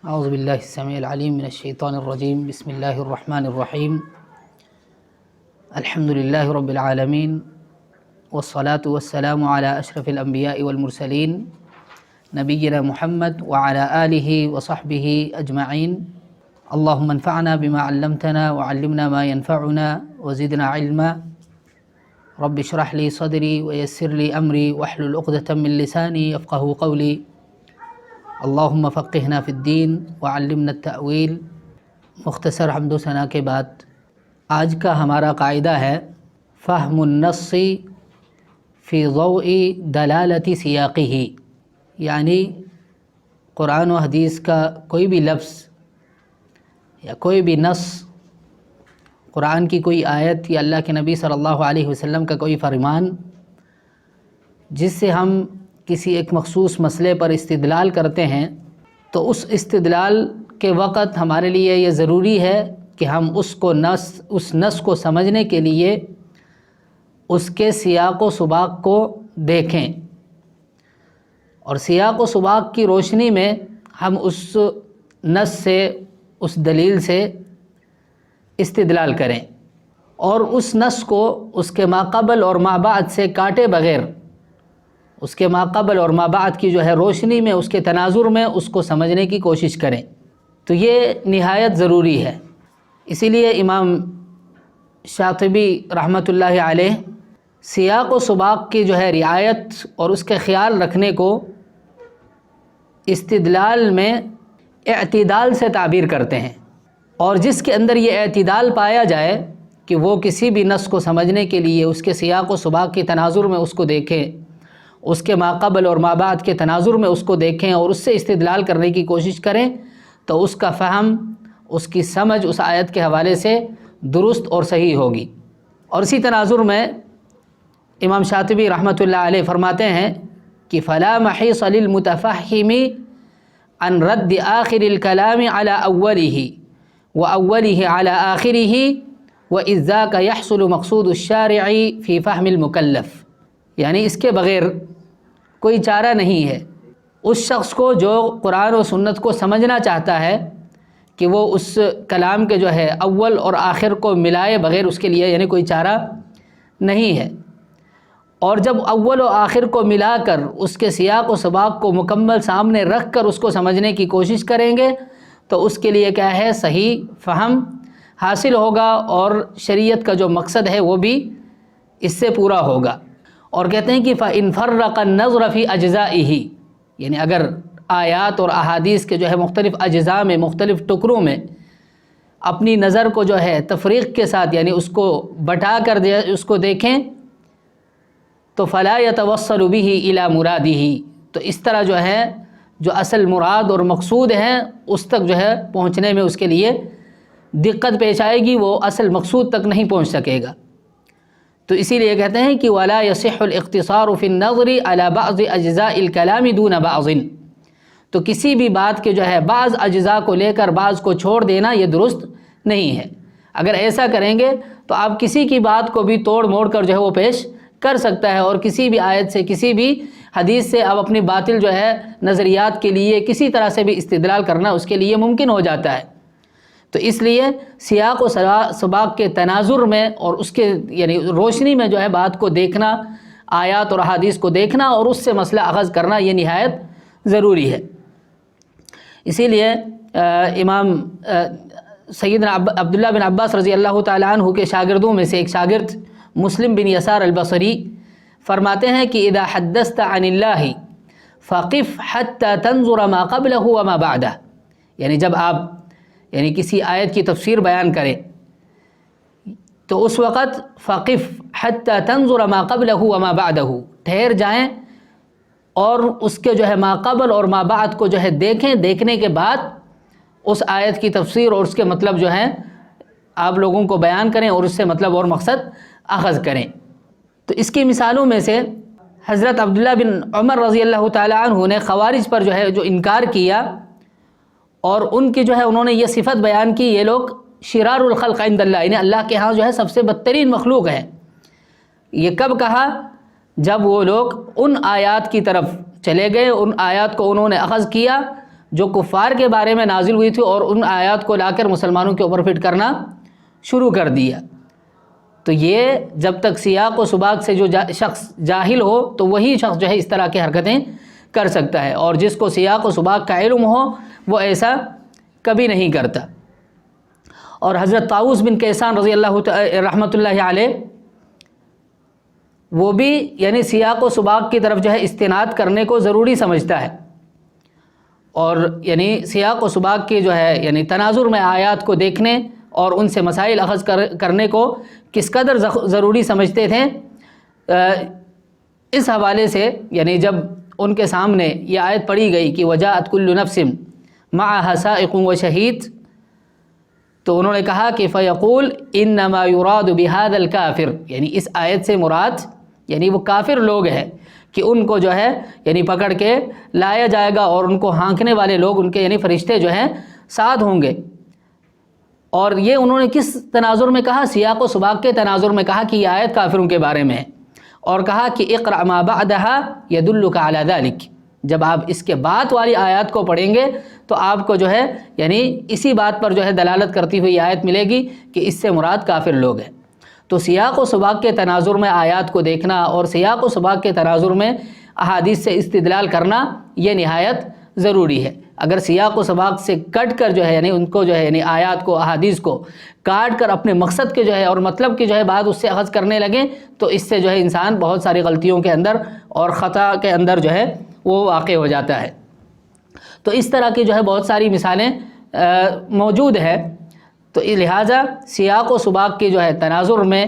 اعوذ باللہ السمیع العلیم من الشیطان الرجیم بسم اللہ الرحمن الرحیم الحمد للہ رب العالمین والصلاة والسلام علی اشرف الانبیاء والمرسلین نبینا محمد وعلی آلہ وصحبہ اجمعین اللہم انفعنا بما علمتنا وعلمنا ما ينفعنا وزدنا علما رب اشرح لی صدری ویسر لی امری واحلل عقدۃ من لسانی یفقہوا قولی اللہم فقہنا فی الدین وعلمنا التأویل۔ مختصر حمد و ثنا کے بعد آج کا ہمارا قاعدہ ہے فہم النص فی ضوء دلالت سیاقہ، یعنی قرآن و حدیث کا کوئی بھی لفظ یا کوئی بھی نص، قرآن کی کوئی آیت یا اللہ کے نبی صلی اللہ علیہ وسلم کا کوئی فرمان جس سے ہم کسی ایک مخصوص مسئلے پر استدلال کرتے ہیں، تو اس استدلال کے وقت ہمارے لیے یہ ضروری ہے کہ ہم اس نص کو سمجھنے کے لیے اس کے سیاق و سباق کو دیکھیں، اور سیاق و سباق کی روشنی میں ہم اس نص سے، اس دلیل سے استدلال کریں، اور اس نص کو اس کے ماقبل اور مابعد سے کاٹے بغیر، اس کے ماقبل اور مابعد کی روشنی میں، اس کے تناظر میں اس کو سمجھنے کی کوشش کریں۔ تو یہ نہایت ضروری ہے۔ اسی لیے امام شاطبی رحمۃ اللہ علیہ سیاق و سباق کی رعایت اور اس کے خیال رکھنے کو استدلال میں اعتدال سے تعبیر کرتے ہیں، اور جس کے اندر یہ اعتدال پایا جائے کہ وہ کسی بھی نص کو سمجھنے کے لیے اس کے سیاق و سباق کے تناظر میں اس کو دیکھیں، اس کے ماقبل اور مابعد کے تناظر میں اس کو دیکھیں اور اس سے استدلال کرنے کی کوشش کریں، تو اس کا فہم، اس کی سمجھ اس آیت کے حوالے سے درست اور صحیح ہوگی۔ اور اسی تناظر میں امام شاطبی رحمۃ اللہ علیہ فرماتے ہیں کہ فلا محیص للمتفہم عن رد آخر الکلام علی اولہ واولہ علی آخرہ واذ ذاک یحصل مقصود الشارع فی فہم المکلف، یعنی اس کے بغیر کوئی چارہ نہیں ہے اس شخص کو جو قرآن و سنت کو سمجھنا چاہتا ہے کہ وہ اس کلام کے اول اور آخر کو ملائے بغیر اس کے لیے کوئی چارہ نہیں ہے، اور جب اول و آخر کو ملا کر اس کے سیاق و سباق کو مکمل سامنے رکھ کر اس کو سمجھنے کی کوشش کریں گے تو اس کے لیے کیا ہے، صحیح فہم حاصل ہوگا، اور شریعت کا جو مقصد ہے وہ بھی اس سے پورا ہوگا۔ اور کہتے ہیں کہ فَإِنْ فَرَّقَ النَّظْرَ فِي أَجْزَائِهِ، یعنی اگر آیات اور احادیث کے مختلف اجزاء میں، مختلف ٹکڑوں میں اپنی نظر کو تفریق کے ساتھ، یعنی اس کو بٹا کر اس کو دیکھیں، تو فَلَا يَتَوَصَّلُ بِهِ إِلَى مُرَادِهِ، تو اس طرح جو اصل مراد اور مقصود ہیں اس تک پہنچنے میں اس کے لیے دقت پیش آئے گی، وہ اصل مقصود تک نہیں پہنچ سکے گا۔ تو اسی لیے کہتے ہیں کہ وَلَا يَصِحُّ الْاِخْتِصَارُ فِي النَّظْرِ عَلَى بَعْضِ أَجْزَاءِ الْكَلَامِ دُونَ بَعْضٍ، تو کسی بھی بات کے بعض اجزاء کو لے کر بعض کو چھوڑ دینا یہ درست نہیں ہے۔ اگر ایسا کریں گے تو آپ کسی کی بات کو بھی توڑ موڑ کر وہ پیش کر سکتا ہے، اور کسی بھی آیت سے، کسی بھی حدیث سے آپ اپنی باطل نظریات کے لیے کسی طرح سے بھی استدلال کرنا اس کے لیے ممکن ہو جاتا ہے۔ تو اس لیے سیاق و سباق کے تناظر میں اور اس کے روشنی میں بات کو دیکھنا، آیات اور احادیث کو دیکھنا اور اس سے مسئلہ اخذ کرنا یہ نہایت ضروری ہے۔ اسی لیے امام سیدنا عبداللہ بن عباس رضی اللہ تعالیٰ عنہ کے شاگردوں میں سے ایک شاگرد مسلم بن یسار البصری فرماتے ہیں کہ اذا حدثت عن اللہ فقف حتى تنظر ما قبلہ وما بعدہ، یعنی جب آپ کسی آیت کی تفسیر بیان کریں تو اس وقت فقف حتى تنظر ما قبلہ وما بعدہ، ٹھہر جائیں اور اس کے ما قبل اور ما بعد کو دیکھیں، دیکھنے کے بعد اس آیت کی تفسیر اور اس کے مطلب آپ لوگوں کو بیان کریں اور اس سے مطلب اور مقصد اخذ کریں۔ تو اس کی مثالوں میں سے حضرت عبداللہ بن عمر رضی اللہ تعالیٰ عنہ نے خوارج پر جو انکار کیا، اور ان کی انہوں نے یہ صفت بیان کی، یہ لوگ شرار الخلق عند اللہ، یعنی اللہ کے ہاں سب سے بدترین مخلوق ہے۔ یہ کب کہا؟ جب وہ لوگ ان آیات کی طرف چلے گئے، ان آیات کو انہوں نے اخذ کیا جو کفار کے بارے میں نازل ہوئی تھی، اور ان آیات کو لا کر مسلمانوں کے اوپر فٹ کرنا شروع کر دیا۔ تو یہ جب تک سیاق و سباق سے جو شخص جاہل ہو تو وہی شخص جو ہے اس طرح کی حرکتیں کر سکتا ہے، اور جس کو سیاق و سباق کا علم ہو وہ ایسا کبھی نہیں کرتا۔ اور حضرت طاؤس بن کیسان رضی اللہ رحمۃ اللہ علیہ، وہ بھی یعنی سیاق و سباق کی طرف جو ہے استناد کرنے کو ضروری سمجھتا ہے، اور یعنی سیاق و سباق کی جو ہے یعنی تناظر میں آیات کو دیکھنے اور ان سے مسائل اخذ کرنے کو کس قدر ضروری سمجھتے تھے، اس حوالے سے یعنی جب ان کے سامنے یہ آیت پڑھی گئی کہ وجاءت کل نفس معها سائق و شہید، تو انہوں نے کہا کہ فیقول انما یراد بہذا الکافر، یعنی اس آیت سے مراد یعنی وہ کافر لوگ ہیں کہ ان کو جو ہے یعنی پکڑ کے لایا جائے گا، اور ان کو ہانکنے والے لوگ ان کے یعنی فرشتے جو ہیں ساتھ ہوں گے۔ اور یہ انہوں نے کس تناظر میں کہا؟ سیاق و سباق کے تناظر میں کہا کہ یہ آیت کافروں کے بارے میں ہے، اور کہا کہ اقرأ ما بعدها يدلك على ذلك، جب آپ اس کے بعد والی آیات کو پڑھیں گے تو آپ کو جو ہے یعنی اسی بات پر جو ہے دلالت کرتی ہوئی آیت ملے گی کہ اس سے مراد کافر لوگ ہیں۔ تو سیاق و سباق کے تناظر میں آیات کو دیکھنا اور سیاق و سباق کے تناظر میں احادیث سے استدلال کرنا یہ نہایت ضروری ہے۔ اگر سیاق و سباق سے کٹ کر جو ہے یعنی ان کو جو ہے یعنی آیات کو احادیث کو کاٹ کر اپنے مقصد کے جو ہے اور مطلب کی جو ہے بات اس سے اخذ کرنے لگیں تو اس سے جو ہے انسان بہت ساری غلطیوں کے اندر اور خطا کے اندر جو ہے وہ واقع ہو جاتا ہے۔ تو اس طرح کی جو ہے بہت ساری مثالیں موجود ہے۔ تو لہٰذا سیاق و سباق کی جو ہے تناظر میں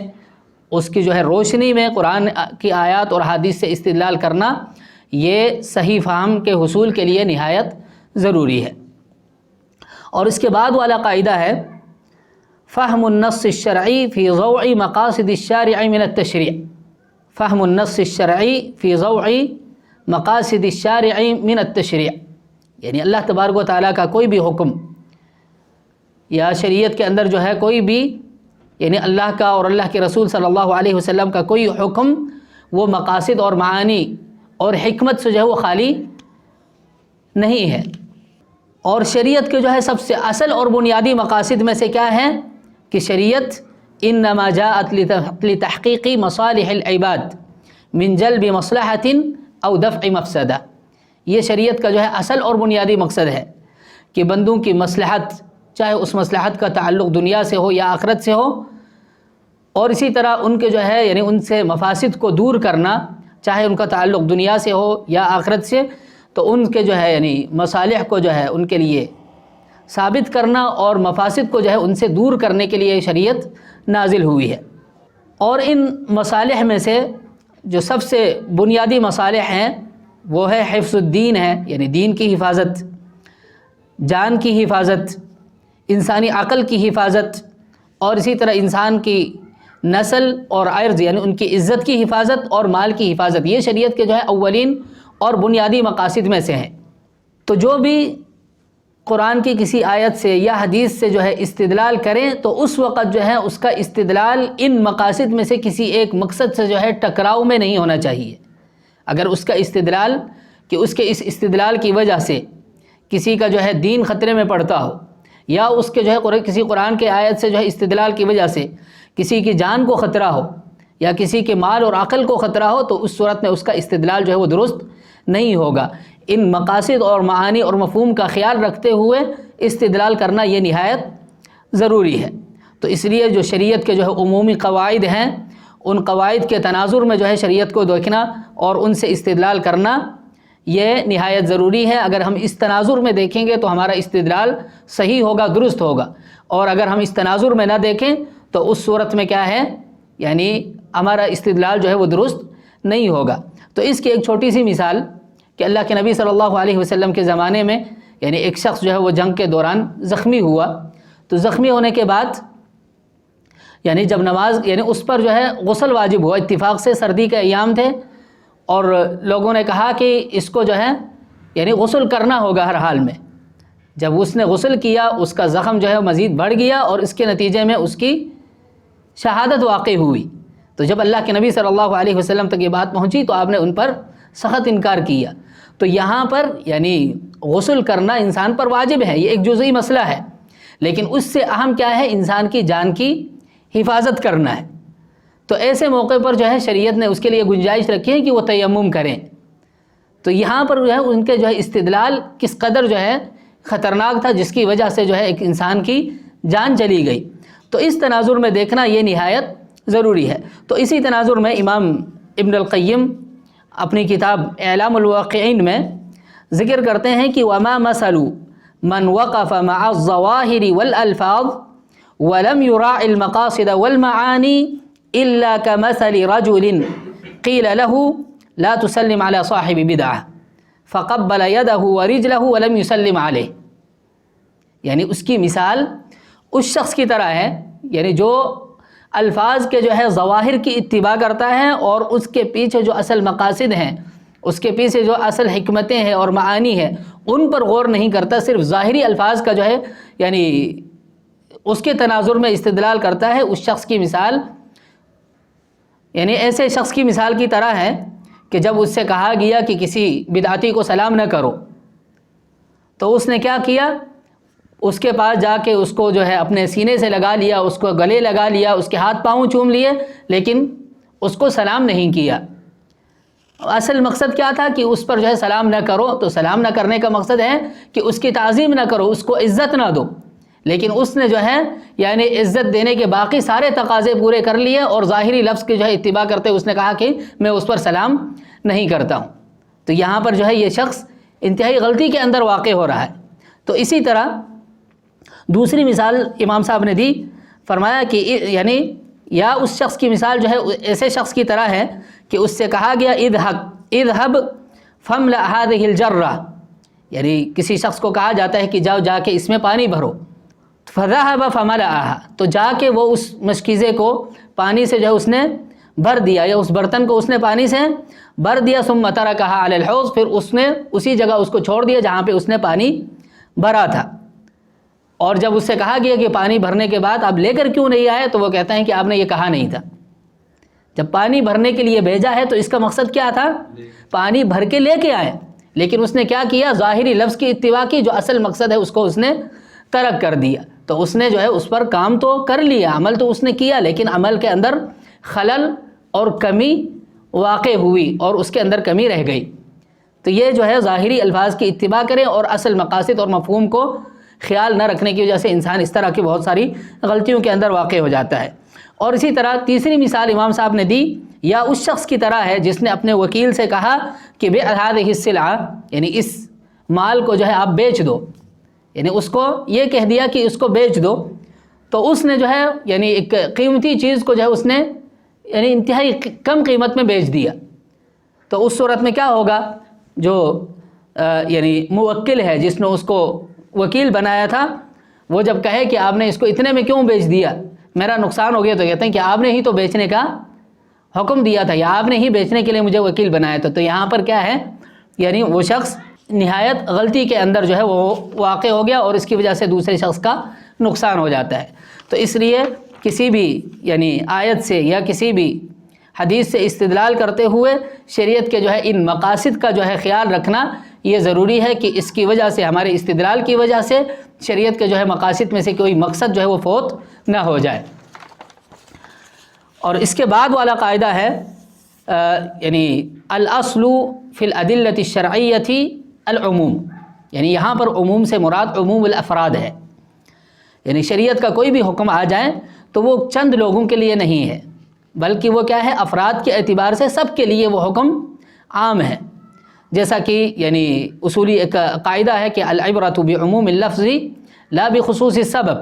اس کی جو ہے روشنی میں قرآن کی آیات اور حدیث سے استدلال کرنا یہ صحیح فہم کے حصول کے لیے نہایت ضروری ہے۔ اور اس کے بعد والا قاعدہ ہے فہم النص الشرعی فی ضوء مقاصد الشارع من التشریع، فہم النص الشرعی فی ضوء مقاصد الشارع من التشریع، یعنی اللہ تبارک و تعالیٰ کا کوئی بھی حکم یا شریعت کے اندر جو ہے کوئی بھی یعنی اللہ کا اور اللہ کے رسول صلی اللہ علیہ وسلم کا کوئی حکم وہ مقاصد اور معانی اور حکمت سے جو ہے وہ خالی نہیں ہے۔ اور شریعت کے جو ہے سب سے اصل اور بنیادی مقاصد میں سے کیا ہے کہ شریعت انما جاءت لتحقیق مصالح العباد من جلب مصلحۃ او دفع مفسدہ، یہ شریعت کا جو ہے اصل اور بنیادی مقصد ہے کہ بندوں کی مصلحت، چاہے اس مصلحت کا تعلق دنیا سے ہو یا آخرت سے ہو، اور اسی طرح ان کے جو ہے یعنی ان سے مفاسد کو دور کرنا، چاہے ان کا تعلق دنیا سے ہو یا آخرت سے، تو ان کے جو ہے یعنی مصالح کو جو ہے ان کے لیے ثابت کرنا اور مفاسد کو جو ہے ان سے دور کرنے کے لیے شریعت نازل ہوئی ہے۔ اور ان مصالح میں سے جو سب سے بنیادی مصالح ہیں وہ ہے حفظ الدین ہے، یعنی دین کی حفاظت، جان کی حفاظت، انسانی عقل کی حفاظت، اور اسی طرح انسان کی نسل اور عرض یعنی ان کی عزت کی حفاظت اور مال کی حفاظت، یہ شریعت کے جو ہے اولین اور بنیادی مقاصد میں سے ہیں۔ تو جو بھی قرآن کی کسی آیت سے یا حدیث سے جو ہے استدلال کریں تو اس وقت جو ہے اس کا استدلال ان مقاصد میں سے کسی ایک مقصد سے جو ہے ٹکراؤ میں نہیں ہونا چاہیے۔ اگر اس کا استدلال کہ اس کے اس استدلال کی وجہ سے کسی کا جو ہے دین خطرے میں پڑتا ہو، یا اس کے جو ہے کسی قرآن کے آیت سے جو ہے استدلال کی وجہ سے کسی کی جان کو خطرہ ہو یا کسی کے مال اور عقل کو خطرہ ہو، تو اس صورت میں اس کا استدلال جو ہے وہ درست نہیں ہوگا۔ ان مقاصد اور معانی اور مفہوم کا خیال رکھتے ہوئے استدلال کرنا یہ نہایت ضروری ہے۔ تو اس لیے جو شریعت کے جو ہے عمومی قواعد ہیں ان قواعد کے تناظر میں جو ہے شریعت کو دیکھنا اور ان سے استدلال کرنا یہ نہایت ضروری ہے۔ اگر ہم اس تناظر میں دیکھیں گے تو ہمارا استدلال صحیح ہوگا، درست ہوگا، اور اگر ہم اس تناظر میں نہ دیکھیں تو اس صورت میں کیا ہے یعنی ہمارا استدلال جو ہے وہ درست نہیں ہوگا۔ تو اس کی ایک چھوٹی سی مثال کہ اللہ کے نبی صلی اللہ علیہ وسلم کے زمانے میں یعنی ایک شخص جو ہے وہ جنگ کے دوران زخمی ہوا، تو زخمی ہونے کے بعد یعنی جب نماز یعنی اس پر جو ہے غسل واجب ہوا، اتفاق سے سردی کے ایام تھے، اور لوگوں نے کہا کہ اس کو جو ہے یعنی غسل کرنا ہوگا ہر حال میں۔ جب اس نے غسل کیا اس کا زخم جو ہے مزید بڑھ گیا اور اس کے نتیجے میں اس کی شہادت واقع ہوئی۔ تو جب اللہ کے نبی صلی اللہ علیہ وسلم تک یہ بات پہنچی تو آپ نے ان پر سخت انکار کیا۔ تو یہاں پر یعنی غسل کرنا انسان پر واجب ہے، یہ ایک جزئی مسئلہ ہے، لیکن اس سے اہم کیا ہے؟ انسان کی جان کی حفاظت کرنا ہے۔ تو ایسے موقع پر جو ہے شریعت نے اس کے لیے گنجائش رکھی ہے کہ وہ تیمم کریں۔ تو یہاں پر جو ہے ان کے جو ہے استدلال کس قدر جو ہے خطرناک تھا، جس کی وجہ سے جو ہے ایک انسان کی جان چلی گئی۔ تو اس تناظر میں دیکھنا یہ نہایت ضروری ہے۔ تو اسی تناظر میں امام ابن القیم اپنی کتاب اعلام الواقعین میں ذکر کرتے ہیں کہ وما مثل من وقف مع الظواہر والالفاظ ولم يراعي المقاصد والمعانی الا كمثل رجل قیل له لا تسلم على صاحب بدعہ فقبل يده ورجله ولم يسلم عليه، یعنی اس کی مثال اس شخص کی طرح ہے، یعنی جو الفاظ کے جو ہے ظواہر کی اتباع کرتا ہے اور اس کے پیچھے جو اصل مقاصد ہیں، اس کے پیچھے جو اصل حکمتیں ہیں اور معانی ہیں ان پر غور نہیں کرتا، صرف ظاہری الفاظ کا جو ہے یعنی اس کے تناظر میں استدلال کرتا ہے، اس شخص کی مثال یعنی ایسے شخص کی مثال کی طرح ہے کہ جب اس سے کہا گیا کہ کسی بدعتی کو سلام نہ کرو تو اس نے کیا کیا؟ اس کے پاس جا کے اس کو جو ہے اپنے سینے سے لگا لیا، اس کو گلے لگا لیا، اس کے ہاتھ پاؤں چوم لیے، لیکن اس کو سلام نہیں کیا۔ اصل مقصد کیا تھا کہ اس پر جو ہے سلام نہ کرو، تو سلام نہ کرنے کا مقصد ہے کہ اس کی تعظیم نہ کرو، اس کو عزت نہ دو، لیکن اس نے جو ہے یعنی عزت دینے کے باقی سارے تقاضے پورے کر لیے اور ظاہری لفظ کی جو ہے اتباع کرتے اس نے کہا کہ میں اس پر سلام نہیں کرتا ہوں۔ تو یہاں پر جو ہے یہ شخص انتہائی غلطی کے اندر واقع ہو رہا ہے۔ تو اسی طرح دوسری مثال امام صاحب نے دی، فرمایا کہ یعنی یا اس شخص کی مثال جو ہے ایسے شخص کی طرح ہے کہ اس سے کہا گیا اذهب فاملأ هذه الجرة، یعنی کسی شخص کو کہا جاتا ہے کہ جاؤ جا کے اس میں پانی بھرو، فذهب فملأها، تو جا کے وہ اس مشکیزے کو پانی سے جو ہے اس نے بھر دیا، یا اس برتن کو اس نے پانی سے بھر دیا، ثم تركها على الحوض، پھر اس نے اسی جگہ اس کو چھوڑ دیا جہاں پہ اس نے پانی بھرا تھا۔ اور جب اس سے کہا گیا کہ پانی بھرنے کے بعد آپ لے کر کیوں نہیں آئے، تو وہ کہتا ہے کہ آپ نے یہ کہا نہیں تھا۔ جب پانی بھرنے کے لیے بھیجا ہے تو اس کا مقصد کیا تھا؟ پانی بھر کے لے کے آئے، لیکن اس نے کیا کیا؟ ظاہری لفظ کی اتباع کی، جو اصل مقصد ہے اس کو اس نے ترک کر دیا۔ تو اس نے جو ہے اس پر کام تو کر لیا، عمل تو اس نے کیا، لیکن عمل کے اندر خلل اور کمی واقع ہوئی اور اس کے اندر کمی رہ گئی۔ تو یہ جو ہے ظاہری الفاظ کی اتباع کریں اور اصل مقاصد اور مفہوم کو خیال نہ رکھنے کی وجہ سے انسان اس طرح کی بہت ساری غلطیوں کے اندر واقع ہو جاتا ہے۔ اور اسی طرح تیسری مثال امام صاحب نے دی، یا اس شخص کی طرح ہے جس نے اپنے وکیل سے کہا کہ بِعْ هَذِهِ السِّلْعَةَ، یعنی اس مال کو جو ہے آپ بیچ دو، یعنی اس کو یہ کہہ دیا کہ اس کو بیچ دو، تو اس نے جو ہے یعنی ایک قیمتی چیز کو جو ہے اس نے یعنی انتہائی کم قیمت میں بیچ دیا۔ تو اس صورت میں کیا ہوگا؟ جو یعنی موکل ہے جس نے اس کو وکیل بنایا تھا، وہ جب کہے کہ آپ نے اس کو اتنے میں کیوں بیچ دیا، میرا نقصان ہو گیا، تو کہتے ہیں کہ آپ نے ہی تو بیچنے کا حکم دیا تھا، یا آپ نے ہی بیچنے کے لیے مجھے وکیل بنایا تھا۔ تو یہاں پر کیا ہے؟ یعنی وہ شخص نہایت غلطی کے اندر جو ہے وہ واقع ہو گیا اور اس کی وجہ سے دوسرے شخص کا نقصان ہو جاتا ہے۔ تو اس لیے کسی بھی یعنی آیت سے یا کسی بھی حدیث سے استدلال کرتے ہوئے شریعت کے جو ہے ان مقاصد کا جو ہے خیال رکھنا یہ ضروری ہے کہ اس کی وجہ سے، ہمارے استدلال کی وجہ سے شریعت کے جو ہے مقاصد میں سے کوئی مقصد جو ہے وہ فوت نہ ہو جائے۔ اور اس کے بعد والا قاعدہ ہے یعنی الاصل فی الادلۃ الشرعیۃ العموم، یعنی یہاں پر عموم سے مراد عموم الافراد ہے، یعنی شریعت کا کوئی بھی حکم آ جائے تو وہ چند لوگوں کے لیے نہیں ہے، بلکہ وہ کیا ہے؟ افراد کے اعتبار سے سب کے لیے وہ حکم عام ہے۔ جیسا کہ یعنی اصولی ایک قاعدہ ہے کہ العبرۃ بعموم اللفظ لا بخصوص السبب،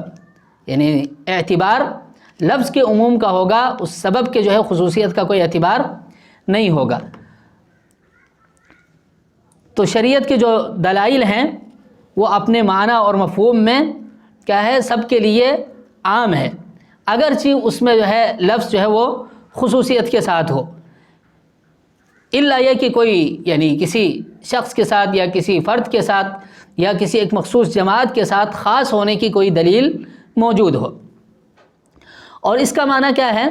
یعنی اعتبار لفظ کے عموم کا ہوگا، اس سبب کے جو ہے خصوصیت کا کوئی اعتبار نہیں ہوگا۔ تو شریعت کے جو دلائل ہیں وہ اپنے معنی اور مفہوم میں کیا ہے؟ سب کے لیے عام ہے، اگرچہ اس میں جو ہے لفظ جو ہے وہ خصوصیت کے ساتھ ہو، الا یہ کہ کوئی یعنی کسی شخص کے ساتھ یا کسی فرد کے ساتھ یا کسی ایک مخصوص جماعت کے ساتھ خاص ہونے کی کوئی دلیل موجود ہو۔ اور اس کا معنی کیا ہے؟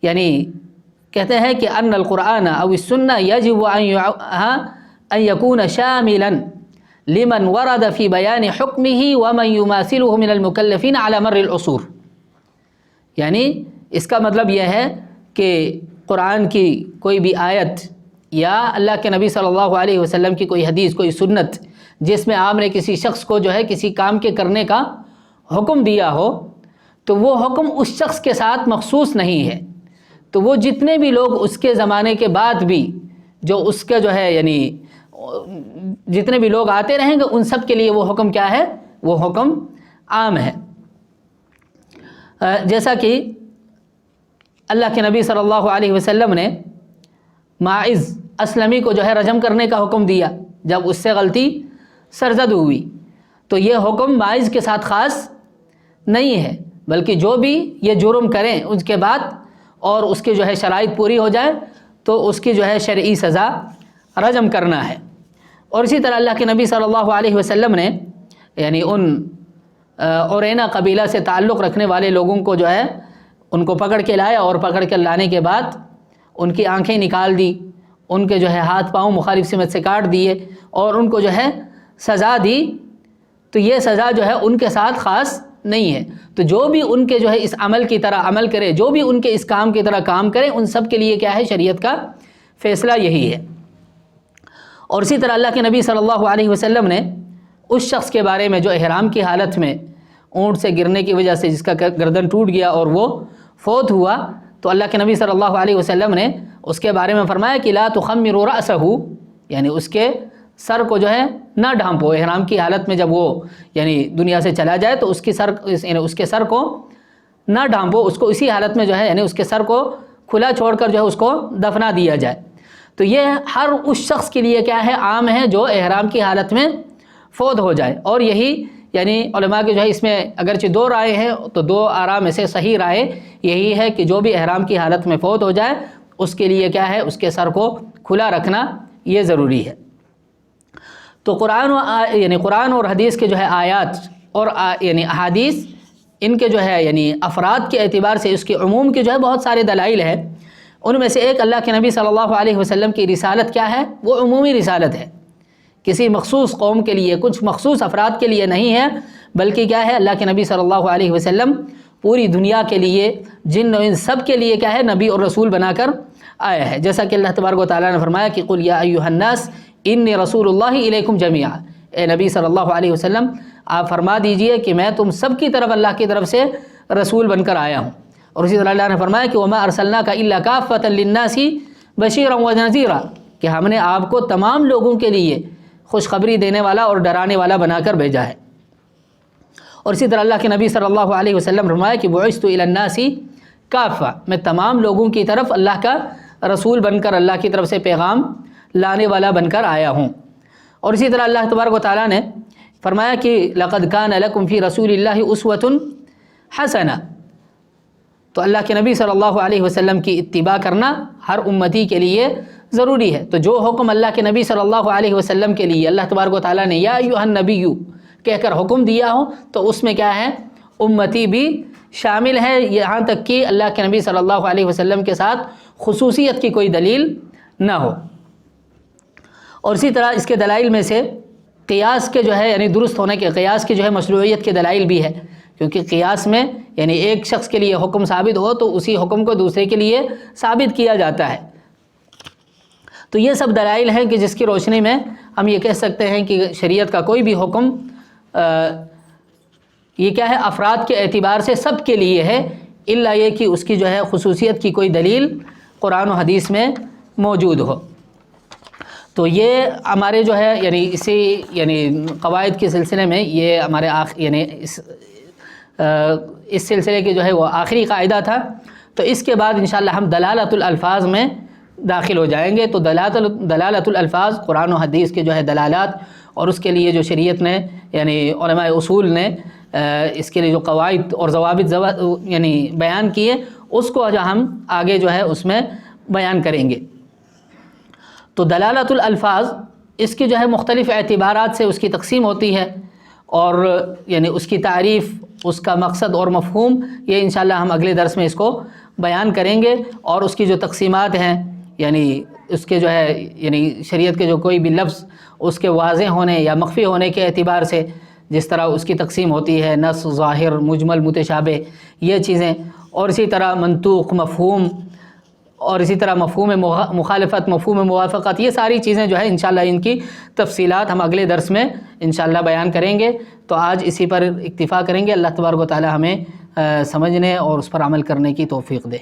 یعنی کہتے ہیں کہ ان القرآن او السنہ یجب ان یکون شاملا لمن ورد فی بیان حکمہ ومن یماثلہ من المکلفین علی مر العصور. یعنی اس کا مطلب یہ ہے کہ قرآن کی کوئی بھی آیت یا اللہ کے نبی صلی اللہ علیہ وسلم کی کوئی حدیث، کوئی سنت جس میں آپ نے کسی شخص کو جو ہے کسی کام کے کرنے کا حکم دیا ہو، تو وہ حکم اس شخص کے ساتھ مخصوص نہیں ہے. تو وہ جتنے بھی لوگ اس کے زمانے کے بعد بھی جو اس کا جو ہے یعنی جتنے بھی لوگ آتے رہیں گے ان سب کے لیے وہ حکم کیا ہے؟ وہ حکم عام ہے. جیسا کہ اللہ کے نبی صلی اللہ علیہ وسلم نے ماعز اسلمی کو جو ہے رجم کرنے کا حکم دیا جب اس سے غلطی سرزد ہوئی. تو یہ حکم ماعز کے ساتھ خاص نہیں ہے، بلکہ جو بھی یہ جرم کریں اس کے بعد اور اس کی جو ہے شرائط پوری ہو جائے تو اس کی جو ہے شرعی سزا رجم کرنا ہے. اور اسی طرح اللہ کے نبی صلی اللہ علیہ وسلم نے یعنی ان اورینا قبیلہ سے تعلق رکھنے والے لوگوں کو جو ہے ان کو پکڑ کے لایا، اور پکڑ کے لانے کے بعد ان کی آنکھیں نکال دی، ان کے جو ہے ہاتھ پاؤں مخالف سمت سے کاٹ دیے اور ان کو جو ہے سزا دی. تو یہ سزا جو ہے ان کے ساتھ خاص نہیں ہے. تو جو بھی ان کے جو ہے اس عمل کی طرح عمل کرے، جو بھی ان کے اس کام کی طرح کام کرے، ان سب کے لیے کیا ہے؟ شریعت کا فیصلہ یہی ہے. اور اسی طرح اللہ کے نبی صلی اللہ علیہ وسلم نے اس شخص کے بارے میں جو احرام کی حالت میں اونٹ سے گرنے کی وجہ سے جس کا گردن ٹوٹ گیا اور وہ فوت ہوا، تو اللہ کے نبی صلی اللہ علیہ وسلم نے اس کے بارے میں فرمایا کہ لا تخمروا رأسہ، یعنی اس کے سر کو جو ہے نہ ڈھانپو. احرام کی حالت میں جب وہ یعنی دنیا سے چلا جائے تو اس کے سر کو نہ ڈھانپو، اس کو اسی حالت میں جو ہے یعنی اس کے سر کو کھلا چھوڑ کر جو ہے اس کو دفنا دیا جائے. تو یہ ہر اس شخص کے لیے کیا ہے؟ عام ہے جو احرام کی حالت میں فوت ہو جائے. اور یہی یعنی علماء کے جو ہے اس میں اگرچہ دو رائے ہیں تو دو آراء میں سے صحیح رائے یہی ہے کہ جو بھی احرام کی حالت میں فوت ہو جائے اس کے لیے کیا ہے؟ اس کے سر کو کھلا رکھنا یہ ضروری ہے. تو قرآن اور حدیث کے جو ہے آیات اور یعنی احادیث ان کے جو ہے یعنی افراد کے اعتبار سے اس کے عموم کے جو ہے بہت سارے دلائل ہیں. ان میں سے ایک اللہ کے نبی صلی اللہ علیہ وسلم کی رسالت کیا ہے؟ وہ عمومی رسالت ہے، کسی مخصوص قوم کے لیے، کچھ مخصوص افراد کے لیے نہیں ہے، بلکہ کیا ہے؟ اللہ کے نبی صلی اللہ علیہ وسلم پوری دنیا کے لیے، جن و انس سب کے لیے کیا ہے؟ نبی اور رسول بنا کر آیا ہے. جیسا کہ اللہ تبارک و تعالیٰ نے فرمایا کہ قل یا ایھا الناس انی رسول اللہ الیکم جمیعا، اے نبی صلی اللہ علیہ وسلم آپ فرما دیجئے کہ میں تم سب کی طرف اللہ کی طرف سے رسول بن کر آیا ہوں. اور اسی طرح اللہ نے فرمایا کہ وما ارسلناک الا کافۃ للناس بشیرا ونذیرا، کہ ہم نے آپ کو تمام لوگوں کے لیے خوشخبری دینے والا اور ڈرانے والا بنا کر بھیجا ہے. اور اسی طرح اللہ کے نبی صلی اللہ علیہ وسلم فرمایا کہ بعثت الی الناس کافہ، میں تمام لوگوں کی طرف اللہ کا رسول بن کر، اللہ کی طرف سے پیغام لانے والا بن کر آیا ہوں. اور اسی طرح اللہ تبارک و تعالیٰ نے فرمایا کہ لقد کان لکم فی رسول اللہ اسوۃ حسنہ، تو اللہ کے نبی صلی اللہ علیہ وسلم کی اتباع کرنا ہر امتی کے لیے ضروری ہے. تو جو حکم اللہ کے نبی صلی اللہ علیہ وسلم کے لیے اللہ تبارک و تعالیٰ نے یا ایھا النبی کہہ کر حکم دیا ہو تو اس میں کیا ہے؟ امتی بھی شامل ہے، یہاں تک کہ اللہ کے نبی صلی اللہ علیہ وسلم کے ساتھ خصوصیت کی کوئی دلیل نہ ہو. اور اسی طرح اس کے دلائل میں سے قیاس کے جو ہے یعنی درست ہونے کے، قیاس کی جو ہے مشروعیت کے دلائل بھی ہے، کیونکہ قیاس میں یعنی ایک شخص کے لیے حکم ثابت ہو تو اسی حکم کو دوسرے کے لیے ثابت کیا جاتا ہے. تو یہ سب دلائل ہیں کہ جس کی روشنی میں ہم یہ کہہ سکتے ہیں کہ شریعت کا کوئی بھی حکم یہ کیا ہے؟ افراد کے اعتبار سے سب کے لیے ہے، الا یہ کہ اس کی جو ہے خصوصیت کی کوئی دلیل قرآن و حدیث میں موجود ہو. تو یہ ہمارے جو ہے یعنی اسی یعنی قواعد کے سلسلے میں یہ ہمارے یعنی اس سلسلے کے جو ہے وہ آخری قاعدہ تھا. تو اس کے بعد انشاءاللہ ہم دلالت الالفاظ میں داخل ہو جائیں گے. تو دلالت الالفاظ قرآن و حدیث کے جو ہے دلالات اور اس کے لیے جو شریعت نے یعنی علماء اصول نے اس کے لیے جو قواعد اور ضوابط یعنی بیان کیے اس کو جو ہم آگے جو ہے اس میں بیان کریں گے. تو دلالت الالفاظ اس کی جو ہے مختلف اعتبارات سے اس کی تقسیم ہوتی ہے، اور یعنی اس کی تعریف، اس کا مقصد اور مفہوم، یہ انشاءاللہ ہم اگلے درس میں اس کو بیان کریں گے، اور اس کی جو تقسیمات ہیں، یعنی اس کے جو ہے یعنی شریعت کے جو کوئی بھی لفظ اس کے واضح ہونے یا مخفی ہونے کے اعتبار سے جس طرح اس کی تقسیم ہوتی ہے، نص، ظاہر، مجمل، متشابہ، یہ چیزیں، اور اسی طرح منطوق، مفہوم، اور اسی طرح مفہوم مخالفت، مفہوم موافقت، یہ ساری چیزیں جو ہے انشاءاللہ ان کی تفصیلات ہم اگلے درس میں انشاءاللہ بیان کریں گے۔ تو آج اسی پر اکتفا کریں گے۔ اللہ تبارک و تعالی ہمیں سمجھنے اور اس پر عمل کرنے کی توفیق دے۔